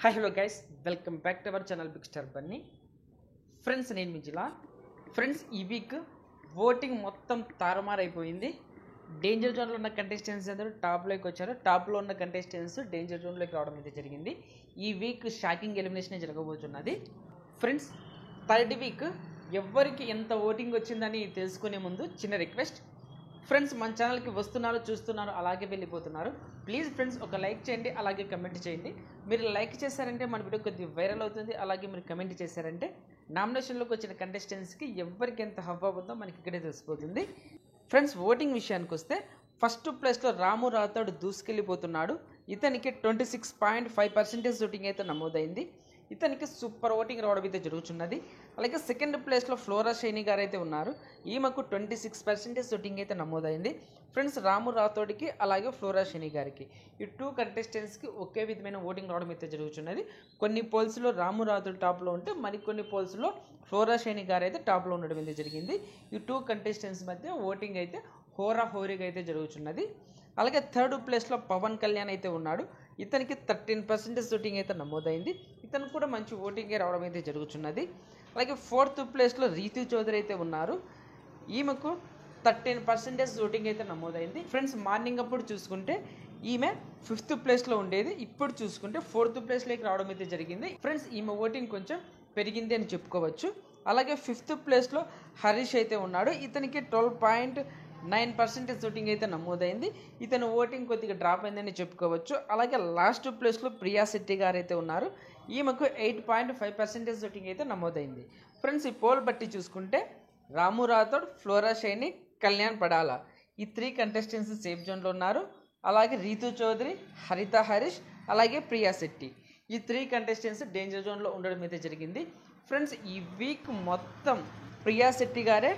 Hi hello guys, welcome back to our channel big star bunny. Friends, నేను మిజిలా. Friends, ఈ week voting మొత్తం తారుమారైపోయింది. డేంజర్ జోన్లో ఉన్న కంటెస్టెంట్స్ అందరూ టాప్లోకి వచ్చారు. టాప్లో ఉన్న కంటెస్టెంట్స్ డేంజర్ జోన్లోకి రావడం అయితే జరిగింది. ఈ వీక్ షాకింగ్ ఎలిమినేషన్ జరగబోతున్నది. ఫ్రెండ్స్, థర్డ్ వీక్ ఎవరికి ఎంత ఓటింగ్ వచ్చిందని తెలుసుకునే ముందు చిన్న రిక్వెస్ట్. ఫ్రెండ్స్, మన ఛానల్కి వస్తున్నారు, చూస్తున్నారు, అలాగే వెళ్ళిపోతున్నారు. ప్లీజ్ ఫ్రెండ్స్, ఒక లైక్ చేయండి, అలాగే కమెంట్ చేయండి. మీరు లైక్ చేశారంటే మన వీడియో కొద్దిగా వైరల్ అవుతుంది. అలాగే మీరు కమెంట్ చేశారంటే నామినేషన్లోకి వచ్చిన కంటెస్టెంట్స్కి ఎవరికి ఎంత హవ్ అవుతుందో మనకి ఇక్కడే తెలిసిపోతుంది. ఫ్రెండ్స్, ఓటింగ్ విషయానికి వస్తే ఫస్ట్ ప్లేస్లో రాము రాథోడ్ దూసుకెళ్ళిపోతున్నాడు. ఇతనికి 26.5% ఓటింగ్ అయితే నమోదైంది. ఇతనికి సూపర్ ఓటింగ్ రావడం అయితే జరుగుతున్నది. అలాగే సెకండ్ ప్లేస్లో ఫ్లోరా షైనీ గారు అయితే ఉన్నారు. ఈమెకు 26% ఓటింగ్ అయితే నమోదైంది. ఫ్రెండ్స్, రాము రాథోడ్కి అలాగే ఫ్లోరా షైనీ గారికి ఈ టూ కంటెస్టెంట్స్కి ఒకే విధమైన ఓటింగ్ రావడం అయితే జరుగుతున్నది. కొన్ని పోల్స్లో రాము రాథోడ్ టాప్లో ఉంటే మరికొన్ని పోల్స్లో ఫ్లోరా షైనీ గారు అయితే టాప్లో ఉండడం అయితే జరిగింది. ఈ టూ కంటెస్టెంట్స్ మధ్య ఓటింగ్ అయితే హోరాహోరీగా అయితే జరుగుతున్నది. అలాగే థర్డ్ ప్లేస్లో పవన్ కళ్యాణ్ అయితే ఉన్నాడు. ఇతనికి 13% ఓటింగ్ అయితే నమోదైంది. ఇతను కూడా మంచి ఓటింగే రావడం అయితే జరుగుతున్నది. అలాగే ఫోర్త్ ప్లేస్లో రీతు చౌదరి అయితే ఉన్నారు. ఈమెకు 13% ఓటింగ్ అయితే నమోదైంది. ఫ్రెండ్స్, మార్నింగ్ అప్పుడు చూసుకుంటే ఈమె 5th ప్లేస్లో ఉండేది. ఇప్పుడు చూసుకుంటే 4th ప్లేస్లోకి రావడం అయితే జరిగింది. ఫ్రెండ్స్, ఈమె ఓటింగ్ కొంచెం పెరిగింది అని చెప్పుకోవచ్చు. అలాగే 5th ప్లేస్లో హరీష్ అయితే ఉన్నాడు. ఇతనికి 12.9% ఓటింగ్ అయితే నమోదైంది. ఇతను ఓటింగ్ కొద్దిగా డ్రాప్ అయిందని చెప్పుకోవచ్చు. అలాగే లాస్ట్ ప్లేస్లో ప్రియా శెట్టి గారు అయితే ఉన్నారు. ఈమెకు 8.5% ఓటింగ్ అయితే నమోదైంది. ఫ్రెండ్స్, ఈ పోల్ బట్టి చూసుకుంటే రాము రాథోడ్, ఫ్లోరా షైనీ, కళ్యాణ్ పడాలా ఈ 3 కంటెస్టెంట్స్ సేఫ్ జోన్లో ఉన్నారు. అలాగే రీతు చౌదరి, హరిత హరీష్, అలాగే ప్రియా శెట్టి ఈ 3 కంటెస్టెంట్స్ డేంజర్ జోన్లో ఉండడం అయితే జరిగింది. ఫ్రెండ్స్, ఈ వీక్ మొత్తం ప్రియా శెట్టి గారే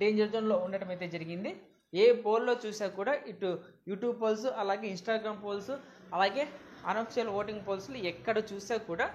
డేంజర్ జోన్లో ఉండటం అయితే జరిగింది. ఏ పోల్లో చూసా కూడా ఇటు యూట్యూబ్ పోల్స్, అలాగే ఇన్స్టాగ్రామ్ పోల్స్, అలాగే అనఫిషియల్ ఓటింగ్ పోల్స్లో ఎక్కడ చూసా కూడా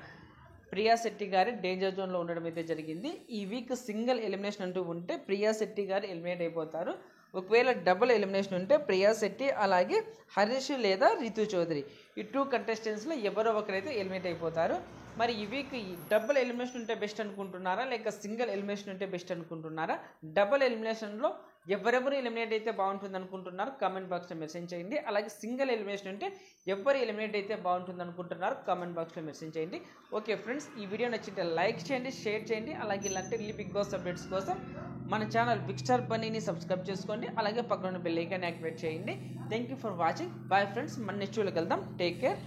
ప్రియా శెట్టి గారి డేంజర్ జోన్లో ఉండడం అయితే జరిగింది. ఈ వీక్ సింగిల్ ఎలిమినేషన్ అంటూ ఉంటే ప్రియా శెట్టి గారు ఎలిమినేట్ అయిపోతారు. ఒకవేళ డబుల్ ఎలిమినేషన్ ఉంటే ప్రియా శెట్టి, అలాగే హరీష్ లేదా రితు చౌదరి ఈ 2 కంటెస్టెంట్స్లో ఎవరో ఒకరైతే ఎలిమినేట్ అయిపోతారు. మరి ఈ వీక్ డబుల్ ఎలిమినేషన్ ఉంటే బెస్ట్ అనుకుంటున్నారా, లేక సింగిల్ ఎలిమినేషన్ ఉంటే బెస్ట్ అనుకుంటున్నారా? డబుల్ ఎలిమినేషన్లో ఎవరెవరు ఎలిమినేట్ అయితే బాగుంటుంది అనుకుంటున్నారు కామెంట్ బాక్స్లో మెసేజ్ చేయండి. అలాగే సింగిల్ ఎలిమినేషన్ ఉంటే ఎవరు ఎలిమినేట్ అయితే బాగుంటుంది అనుకుంటున్నారు కామెంట్ బాక్స్లో మెసేజ్ చేయండి. ఓకే ఫ్రెండ్స్, ఈ వీడియో నచ్చితే లైక్ చేయండి, షేర్ చేయండి. అలాగే ఇలాంటి బిగ్ బాస్ అప్డేట్స్ కోసం మన ఛానల్ బిగ్ స్టార్ బన్నీని సబ్స్క్రైబ్ చేసుకోండి. అలాగే పక్కన బెల్ ఐకాన్ యాక్టివేట్ చేయండి. Thank you for watching. Bye friends, మన నెక్స్ట్ వీడియోకి వెళ్దాం. Take care.